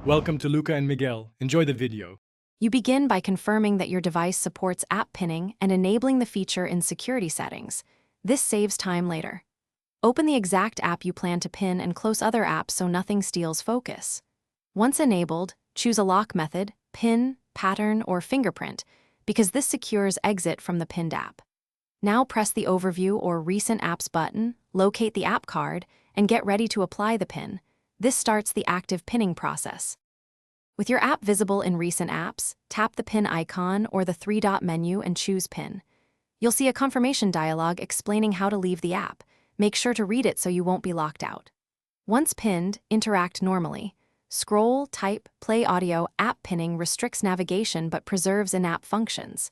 Welcome to Luca and Miguel. Enjoy the video. You begin by confirming that your device supports app pinning and enabling the feature in security settings. This saves time later. Open the exact app you plan to pin and close other apps so nothing steals focus. Once enabled, choose a lock method, pin, pattern, or fingerprint, because this secures exit from the pinned app. Now press the Overview or Recent Apps button, locate the app card, and get ready to apply the pin. This starts the active pinning process. With your app visible in Recent Apps, tap the pin icon or the three-dot menu and choose Pin. You'll see a confirmation dialog explaining how to leave the app. Make sure to read it so you won't be locked out. Once pinned, interact normally. Scroll, type, play audio. App pinning restricts navigation but preserves in-app functions.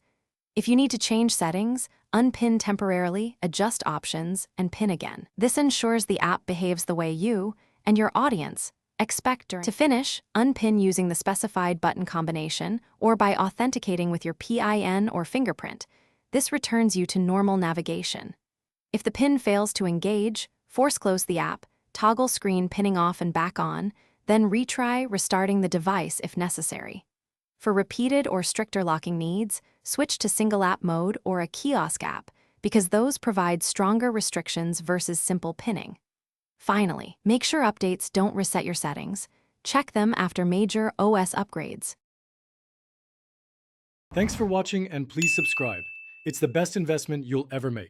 If you need to change settings, unpin temporarily, adjust options, and pin again. This ensures the app behaves the way you and your audience expect during. To finish, unpin using the specified button combination or by authenticating with your PIN or fingerprint. This returns you to normal navigation. If the pin fails to engage, force close the app, toggle screen pinning off and back on, then retry restarting the device if necessary. For repeated or stricter locking needs, switch to single app mode or a kiosk app, because those provide stronger restrictions versus simple pinning. Finally, make sure updates don't reset your settings. Check them after major OS upgrades. Thanks for watching and please subscribe. It's the best investment you'll ever make.